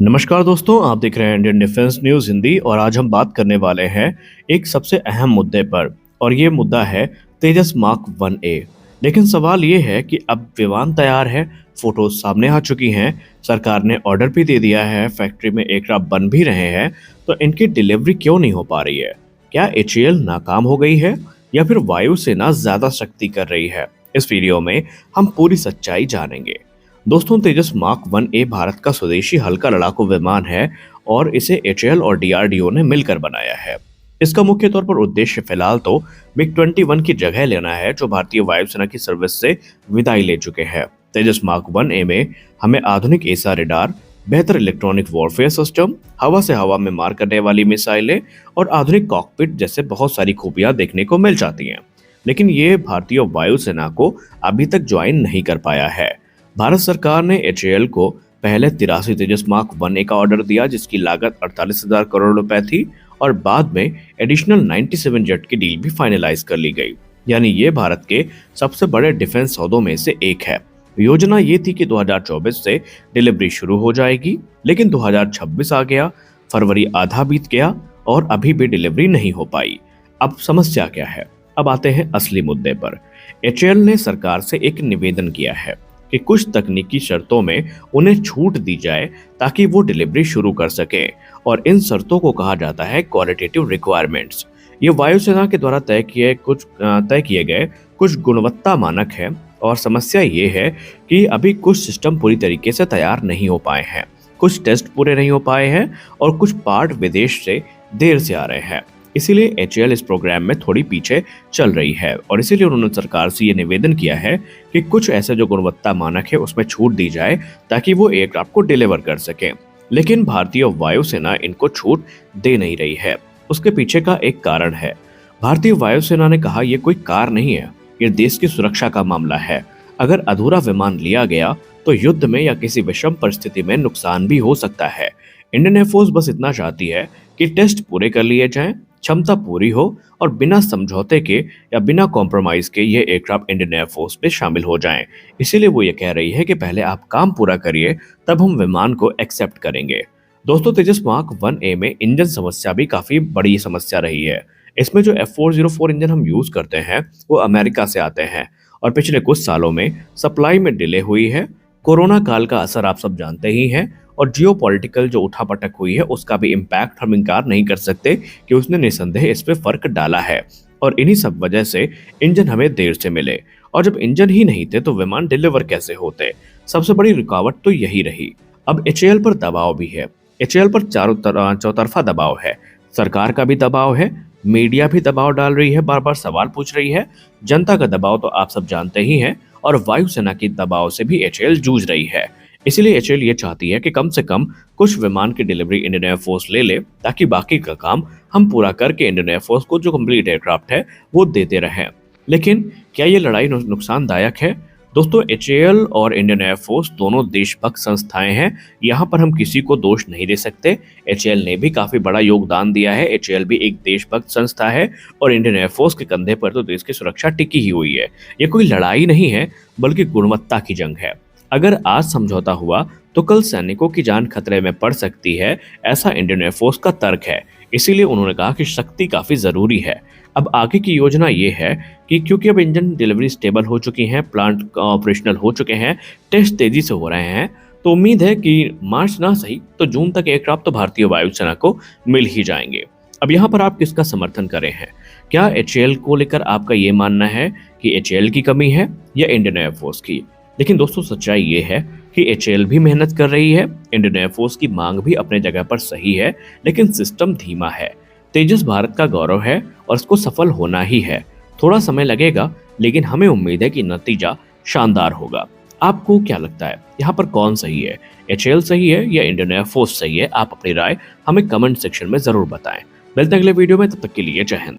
नमस्कार दोस्तों, आप देख रहे हैं इंडियन डिफेंस न्यूज़ हिंदी और आज हम बात करने वाले हैं एक सबसे अहम मुद्दे पर। और ये मुद्दा है तेजस मार्क 1A। लेकिन सवाल ये है कि अब विमान तैयार है, फोटोज सामने आ चुकी हैं, सरकार ने ऑर्डर भी दे दिया है, फैक्ट्री में एयरक्राफ्ट बन भी रहे हैं, तो इनकी डिलीवरी क्यों नहीं हो पा रही है? क्या एचएएल नाकाम हो गई है या फिर वायुसेना ज्यादा शक्ति कर रही है? इस वीडियो में हम पूरी सच्चाई जानेंगे। दोस्तों, तेजस मार्क 1A भारत का स्वदेशी हल्का लड़ाकू विमान है और इसे एचएएल और डीआरडीओ ने मिलकर बनाया है। इसका मुख्य तौर पर उद्देश्य फिलहाल तो मिग 21 की जगह लेना है, जो भारतीय वायुसेना की सर्विस से विदाई ले चुके हैं। तेजस मार्क 1A में हमें आधुनिक एसा रेडार, बेहतर इलेक्ट्रॉनिक वॉरफेयर सिस्टम, हवा से हवा में मार करने वाली मिसाइलें और आधुनिक कॉकपिट जैसे बहुत सारी खूबियां देखने को मिल जाती हैं। लेकिन ये भारतीय वायुसेना को अभी तक ज्वाइन नहीं कर पाया है। भारत सरकार ने एचएएल को पहले 83 तेजस मार्क 1A का ऑर्डर दिया, जिसकी लागत 48,000 करोड़ रुपए थी, और बाद में एडिशनल 97 जेट की डील भी फाइनलाइज कर ली गई। यानी ये भारत के सबसे बड़े डिफेंस सौदों में से एक है। योजना ये थी कि 2024 से डिलीवरी शुरू हो जाएगी, लेकिन 2026 आ गया, फरवरी आधा बीत गया और अभी भी डिलीवरी नहीं हो पाई। अब समस्या क्या है? अब आते हैं असली मुद्दे पर। एचएएल ने सरकार से एक निवेदन किया है कि कुछ तकनीकी शर्तों में उन्हें छूट दी जाए ताकि वो डिलीवरी शुरू कर सके, और इन शर्तों को कहा जाता है क्वालिटेटिव रिक्वायरमेंट्स। ये वायुसेना के द्वारा तय किए गए कुछ गुणवत्ता मानक है, और समस्या ये है कि अभी कुछ सिस्टम पूरी तरीके से तैयार नहीं हो पाए हैं, कुछ टेस्ट पूरे नहीं हो पाए हैं और कुछ पार्ट विदेश से देर से आ रहे हैं। इसीलिए एचएएल इस प्रोग्राम में थोड़ी पीछे चल रही है, और इसीलिए उन्होंने सरकार से ये निवेदन किया है कि कुछ ऐसे जो गुणवत्ता मानक है उसमें छूट दी जाए ताकि वो एयरक्राफ्ट को डिलीवर कर सके। लेकिन भारतीय वायुसेना इनको छूट दे नहीं रही है। उसके पीछे का एक कारण है। भारतीय वायुसेना ने कहा यह कोई कार नहीं है, ये देश की सुरक्षा का मामला है। अगर अधूरा विमान लिया गया तो युद्ध में या किसी विषम परिस्थिति में नुकसान भी हो सकता है। इंडियन एयरफोर्स बस इतना चाहती है कि टेस्ट पूरे कर लिए जाएं, क्षमता पूरी हो और बिना समझौते के या बिना कॉम्प्रोमाइज के ये एयरक्राफ्ट इंडियन एयरफोर्स में शामिल हो जाएं। इसीलिए वो ये कह रही है कि पहले आप काम पूरा करिए, तब हम विमान को एक्सेप्ट करेंगे। दोस्तों, तेजस मार्क 1A में इंजन समस्या भी काफी बड़ी समस्या रही है। इसमें जो F404 इंजन हम यूज करते हैं वो अमेरिका से आते हैं, और पिछले कुछ सालों में सप्लाई में डिले हुई है। कोरोना काल का असर आप सब जानते ही हैं, और जियोपॉलिटिकल जो उठापटक हुई है उसका भी इम्पैक्ट हम इनकार नहीं कर सकते कि उसने निसंदेह इस पे फर्क डाला है। और इन्हीं सब वजह से इंजन हमें देर से मिले, और जब इंजन ही नहीं थे तो विमान डिलीवर कैसे होते? सबसे बड़ी रुकावट तो यही रही। अब एचएएल पर दबाव भी है। एचएएल पर चौतरफा दबाव है। सरकार का भी दबाव है, मीडिया भी दबाव डाल रही है, बार बार सवाल पूछ रही है, जनता का दबाव तो आप सब जानते ही हैं, और वायुसेना के दबाव से भी एचएएल जूझ रही है। इसीलिए एचएएल ये चाहती है कि कम से कम कुछ विमान की डिलीवरी इंडियन एयरफोर्स ले ले, ताकि बाकी का काम हम पूरा करके इंडियन एयरफोर्स को जो कंप्लीट एयरक्राफ्ट है वो देते रहें। लेकिन क्या ये लड़ाई नुकसानदायक है? दोस्तों, एचएएल और इंडियन एयरफोर्स दोनों देशभक्त संस्थाएं हैं, यहाँ पर हम किसी को दोष नहीं दे सकते। एचएएल ने भी काफी बड़ा योगदान दिया है, एचएएल भी एक देशभक्त संस्था है, और इंडियन एयरफोर्स के कंधे पर तो देश की सुरक्षा टिकी ही हुई है। ये कोई लड़ाई नहीं है, बल्कि गुणवत्ता की जंग है। अगर आज समझौता हुआ तो कल सैनिकों की जान खतरे में पड़ सकती है, ऐसा इंडियन एयरफोर्स का तर्क है। इसीलिए उन्होंने कहा कि शक्ति काफी जरूरी है। अब आगे की योजना ये है कि क्योंकि अब इंजन डिलीवरी स्टेबल हो चुकी हैं, प्लांट ऑपरेशनल हो चुके हैं, टेस्ट तेजी से हो रहे हैं, तो उम्मीद है कि मार्च ना सही तो जून तक एयरक्राफ्ट तो भारतीय वायुसेना को मिल ही जाएंगे। अब यहाँ पर आप किसका समर्थन करें हैं? क्या एचएएल को लेकर आपका ये मानना है कि एचएएल की कमी है या इंडियन एयरफोर्स की? लेकिन दोस्तों, सच्चाई ये है कि एचएएल भी मेहनत कर रही है, इंडियन एयरफोर्स की मांग भी अपने जगह पर सही है, लेकिन सिस्टम धीमा है। तेजस भारत का गौरव है और इसको सफल होना ही है। थोड़ा समय लगेगा, लेकिन हमें उम्मीद है कि नतीजा शानदार होगा। आपको क्या लगता है, यहाँ पर कौन सही है? एचएएल सही है या इंडियन एयरफोर्स सही है? आप अपनी राय हमें कमेंट सेक्शन में जरूर बताएं। मिलते हैं अगले वीडियो में, तब तक के लिए जय हिंद।